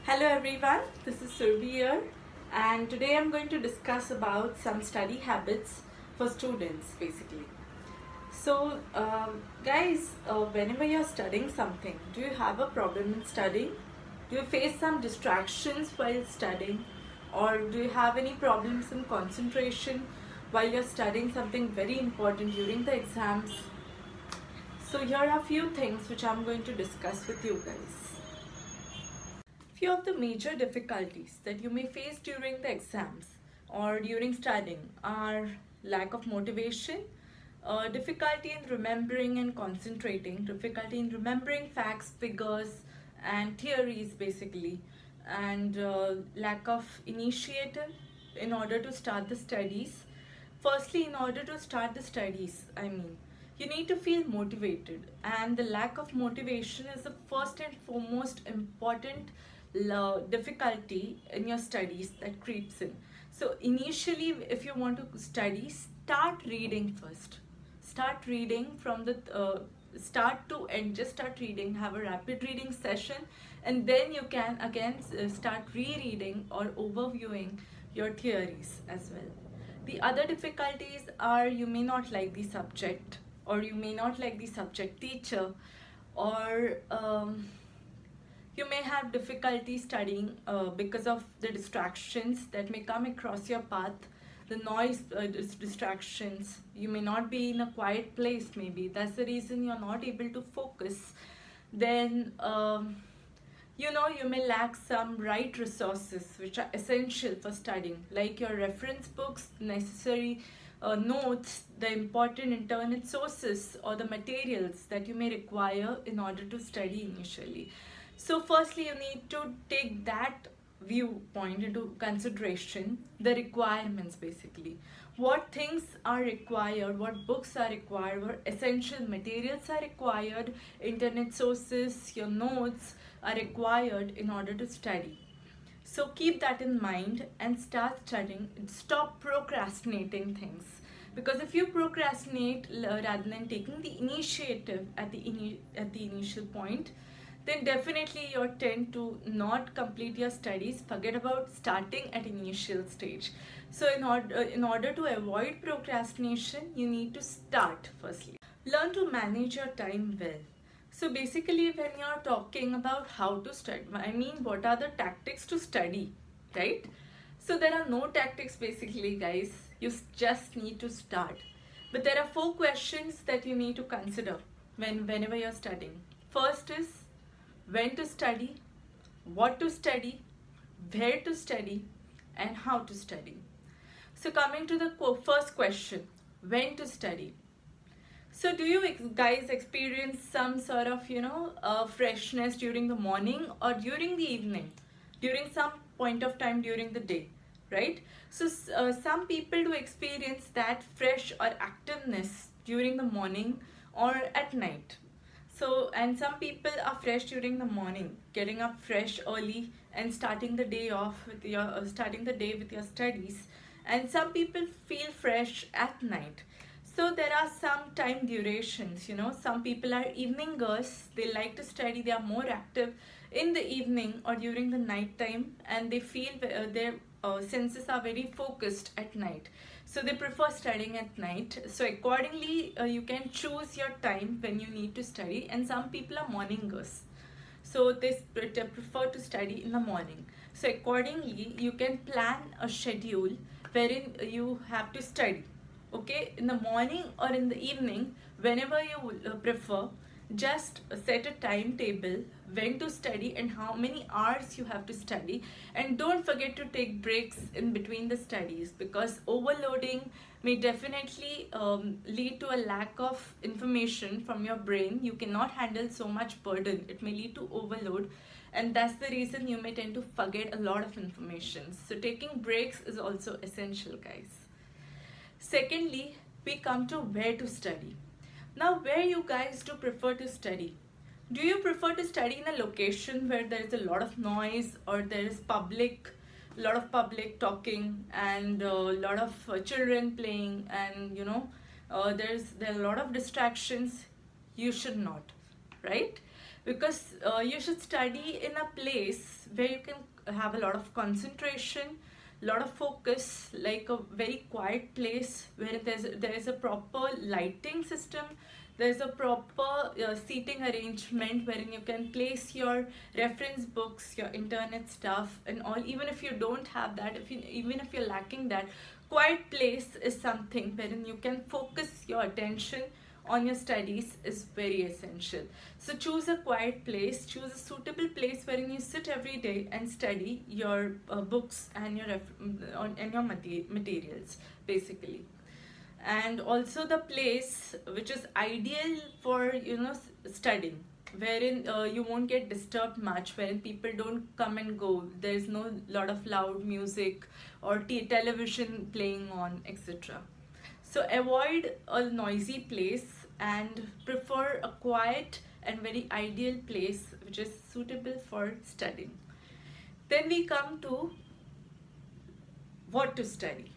Hello everyone, this is Surabhi here, and today I'm going to discuss about some study habits for students basically. So guys, whenever you're studying something, do you have a problem in studying? Do you face some distractions while studying, or do you have any problems in concentration while you're studying something very important during the exams? So here are a few things which I'm going to discuss with you guys. Few of the major difficulties that you may face during the exams or during studying are lack of motivation, difficulty in remembering and concentrating, difficulty in remembering facts, figures, and theories basically, and lack of initiative in order to start the studies. Firstly, in order to start the studies, you need to feel motivated, and the lack of motivation is the first and foremost important difficulty in your studies that creeps in. So initially, if you want to study, start reading first. Start reading from the start to end. Just start reading, have a rapid reading session, and then you can again start rereading or overviewing your theories as well. The other difficulties are you may not like the subject, or you may not like the subject teacher, or you may have difficulty studying because of the distractions that may come across your path, the noise distractions. You may not be in a quiet place, maybe that's the reason you're not able to focus. Then you may lack some right resources which are essential for studying, like your reference books, necessary notes, the important internet sources, or the materials that you may require in order to study initially. So firstly, you need to take that viewpoint into consideration, the requirements basically. What things are required, what books are required, what essential materials are required, internet sources, your notes are required in order to study. So keep that in mind and start studying. Stop procrastinating things. Because if you procrastinate rather than taking the initiative at the initial point, then definitely you tend to not complete your studies. Forget about starting at initial stage. So in order to avoid procrastination, you need to start firstly. Learn to manage your time well. So basically, when you're talking about how to study, what are the tactics to study, right? So there are no tactics basically, guys. You just need to start. But there are 4 questions that you need to consider whenever you're studying. First is when to study, what to study, where to study, and how to study. So coming to the first question, when to study. So do you guys experience some sort of, freshness during the morning or during the evening, during some point of time during the day, right? So some people do experience that fresh or activeness during the morning or at night. So, and some people are fresh during the morning, getting up fresh early and starting the day off with starting the day with your studies. And some people feel fresh at night. So there are some time durations, some people are evening girls, they like to study, they are more active in the evening or during the night time, and they feel their senses are very focused at night. So they prefer studying at night. So accordingly, you can choose your time when you need to study, and some people are morning girls. So they prefer to study in the morning. So accordingly, you can plan a schedule wherein you have to study, okay, in the morning or in the evening, whenever you prefer. Just set a timetable when to study and how many hours you have to study, and don't forget to take breaks in between the studies, because overloading may definitely lead to a lack of information from your brain. You cannot handle so much burden, it may lead to overload, and that's the reason you may tend to forget a lot of information. So taking breaks is also essential, guys. Secondly, we come to where to study. Now, where you guys do prefer to study? Do you prefer to study in a location where there is a lot of noise, or there is a lot of public talking, and a lot of children playing, and there are a lot of distractions? You should not, right? because you should study in a place where you can have a lot of concentration, lot of focus, like a very quiet place where there is a proper lighting system, there's a proper seating arrangement wherein you can place your reference books, your internet stuff and all. Even if you don't have that, even if you're lacking that, quiet place is something wherein you can focus your attention on your studies is very essential. So choose a quiet place, choose a suitable place wherein you sit every day and study your books and your materials basically. And also the place which is ideal for studying, wherein you won't get disturbed much, wherein people don't come and go, there's no lot of loud music or television playing on, etc. So avoid a noisy place and prefer a quiet and very ideal place which is suitable for studying. Then we come to what to study.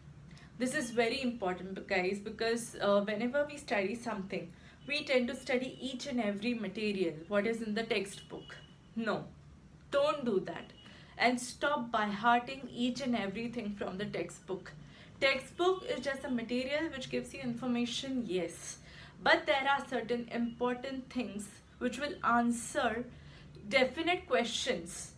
This is very important, guys, because whenever we study something, we tend to study each and every material what is in the textbook. No, don't do that, and stop by hearting each and everything from the textbook. Textbook is just a material which gives you information, yes, but there are certain important things which will answer definite questions,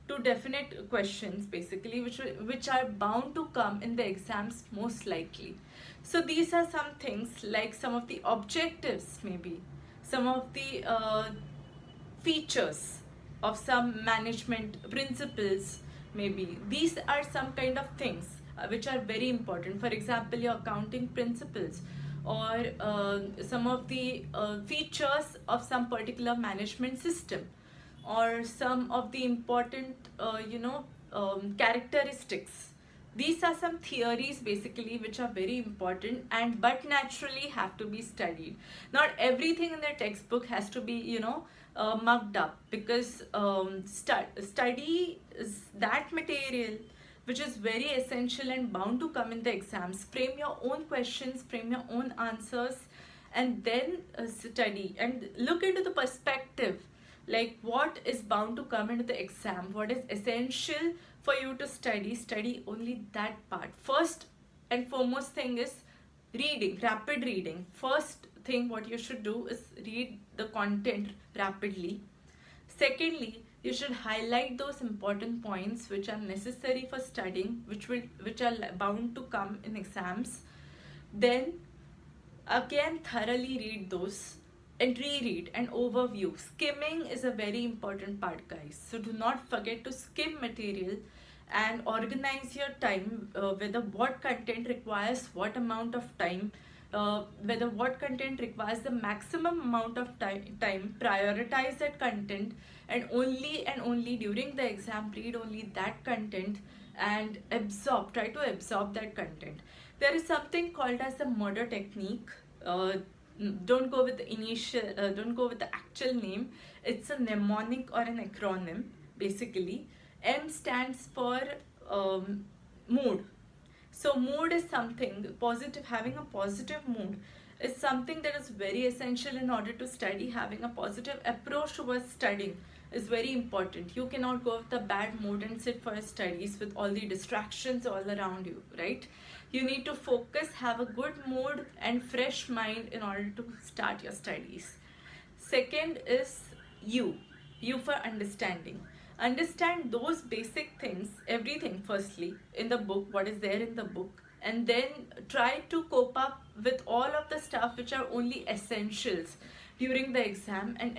to definite questions basically, which are bound to come in the exams most likely. So these are some things like some of the objectives, maybe some of the features of some management principles, maybe these are some kind of things which are very important. For example, your accounting principles, or some of the features of some particular management system, or some of the important characteristics. These are some theories basically which are very important and but naturally have to be studied. Not everything in the textbook has to be mugged up, because study is that material which is very essential and bound to come in the exams. Frame your own questions, frame your own answers, and then study and look into the perspective, like what is bound to come into the exam, what is essential for you to study only that part. First and foremost thing is reading, rapid reading. First thing what you should do is read the content rapidly. Secondly, you should highlight those important points which are necessary for studying, which are bound to come in exams. Then again thoroughly read those and reread and overview. Skimming is a very important part, guys. So do not forget to skim material and organize your time, whether what content requires what amount of time, whether what content requires the maximum amount of time, prioritize that content, and only during the exam read only that content and try to absorb that content. There is something called as the murder technique. Don't go with the don't go with the actual name. It's a mnemonic or an acronym basically. M stands for mood. So mood is something positive. Having a positive mood is something that is very essential in order to study. Having a positive approach towards studying is very important. You cannot go with a bad mood and sit for your studies with all the distractions all around you, right? You need to focus, have a good mood and fresh mind in order to start your studies. Second is you for understanding. Understand those basic things, everything firstly in the book, what is there in the book, and then try to cope up with all of the stuff which are only essentials during the exam, and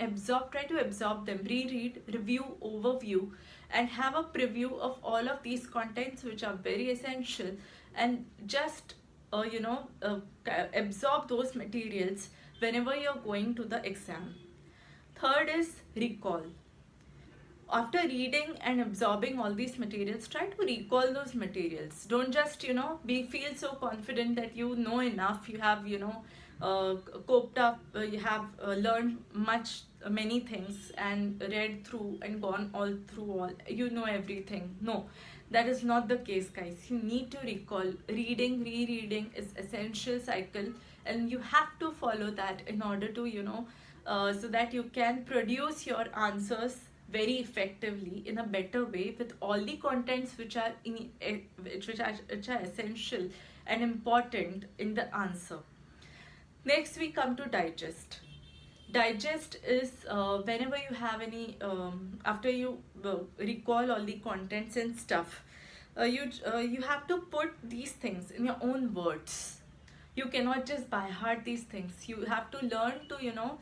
try to absorb them, reread, review, overview, and have a preview of all of these contents which are very essential, and just absorb those materials whenever you're going to the exam. Third is recall. After reading and absorbing all these materials, try to recall those materials. Don't just feel so confident that you know enough, you have coped up, you have learned many things and read through and gone all through all, you know everything. No, that is not the case, guys. You need to recall. Reading, rereading is essential cycle, and you have to follow that in order to so that you can produce your answers very effectively in a better way with all the contents which are which are essential and important in the answer. Next, we come to digest. Digest is whenever you have any after you recall all the contents and stuff, you have to put these things in your own words. You cannot just by heart these things. You have to learn to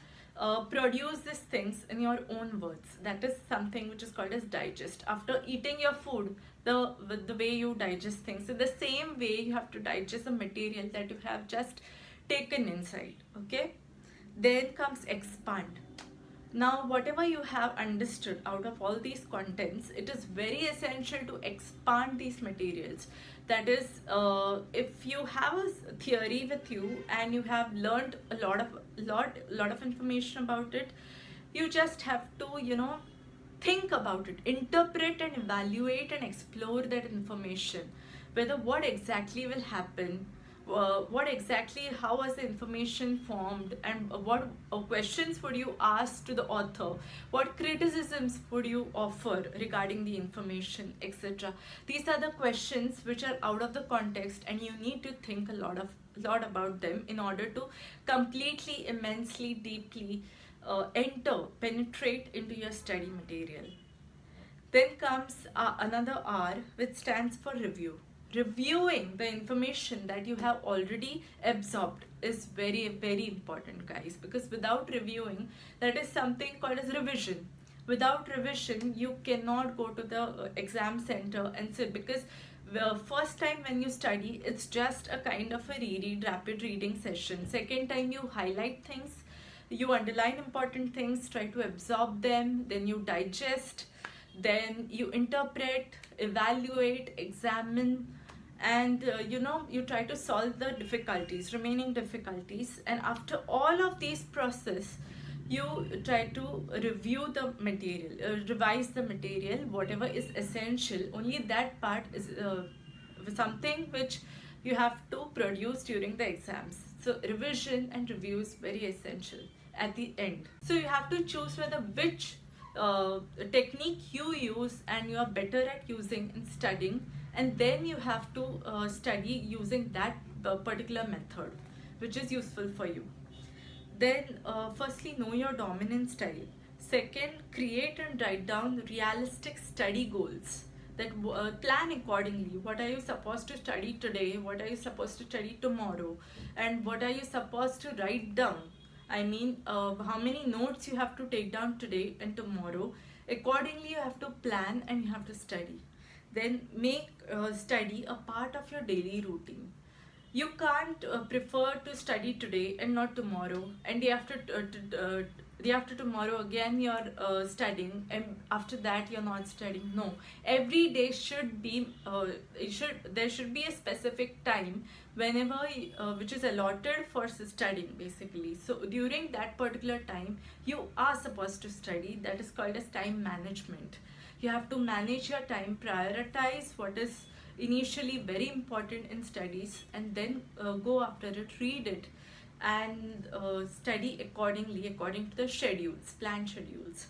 produce these things in your own words. That is something which is called as digest. After eating your food, the way you digest things, in the same way you have to digest the material that you have just taken inside. Okay, then comes expand. Now, whatever you have understood out of all these contents, it is very essential to expand these materials. That is, if you have a theory with you and you have learned a lot of information about it, you just have to think about it, interpret and evaluate and explore that information, whether what exactly will happen, what exactly, how was the information formed, and what questions would you ask to the author, what criticisms would you offer regarding the information, etc. These are the questions which are out of the context, and you need to think a lot about them in order to completely, immensely, deeply penetrate into your study material. Then comes another R, which stands for review. Reviewing the information that you have already absorbed is very, very important, guys, because without reviewing, that is something called as revision. Without revision, you cannot go to the exam center and sit, because the first time when you study, it's just a kind of a rapid reading session. Second time, you highlight things, you underline important things, try to absorb them, then you digest, then you interpret, evaluate, examine, and you try to solve the remaining difficulties, and after all of these process, you try to review the material, revise the material, whatever is essential. Only that part is something which you have to produce during the exams. So revision and review is very essential at the end. So you have to choose whether which technique you use and you are better at using in studying, and then you have to study using that particular method which is useful for you. Then firstly, know your dominant style. Second, create and write down realistic study goals, that plan accordingly. What are you supposed to study today, what are you supposed to study tomorrow, and what are you supposed to write down. I mean, how many notes you have to take down today and tomorrow. Accordingly, you have to plan and you have to study. Then make study a part of your daily routine. You can't prefer to study today and not tomorrow, and day after tomorrow again you're studying, and after that you're not studying. No, every day should be there should be a specific time whenever which is allotted for studying, basically. So during that particular time you are supposed to study. That is called as time management. You have to manage your time, prioritize what is initially very important in studies, and then go after it, read it, and study accordingly, according to the planned schedules.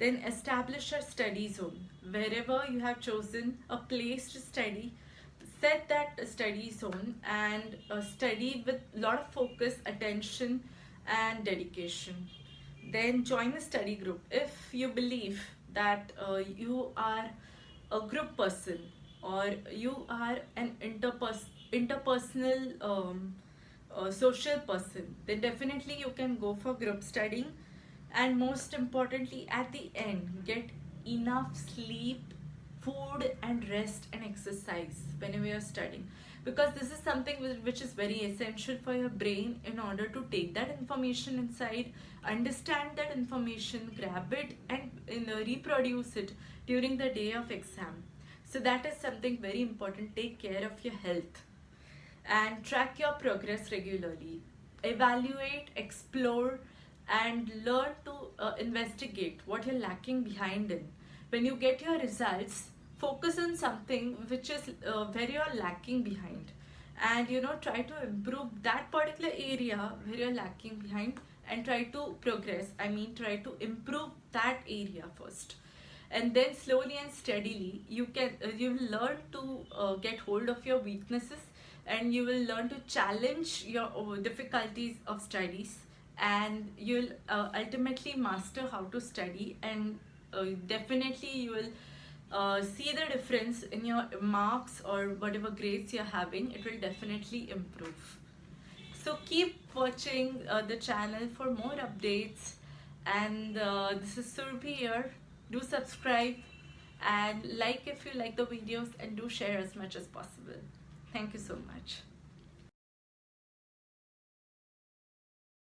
Then establish a study zone. Wherever you have chosen a place to study, set that study zone and study with a lot of focus, attention, and dedication. Then join a study group. If you believe that you are a group person, or you are an interpersonal social person, then definitely you can go for group studying. And most importantly, at the end, get enough sleep, food, and rest and exercise whenever you're studying, because this is something which is very essential for your brain in order to take that information inside, understand that information, grab it, and reproduce it during the day of exam. So that is something very important. Take care of your health and track your progress regularly. Evaluate, explore, and learn to investigate what you're lacking behind in. When you get your results, focus on something which is where you're lacking behind, and try to improve that particular area where you're lacking behind, and try to progress. I mean, try to improve that area first, and then slowly and steadily you will learn to get hold of your weaknesses, and you will learn to challenge your difficulties of studies, and you'll ultimately master how to study, and definitely you will see the difference in your marks or whatever grades you're having. It will definitely improve. So keep watching the channel for more updates, and this is Surabhi here. Do subscribe and like if you like the videos, and do share as much as possible. Thank you so much.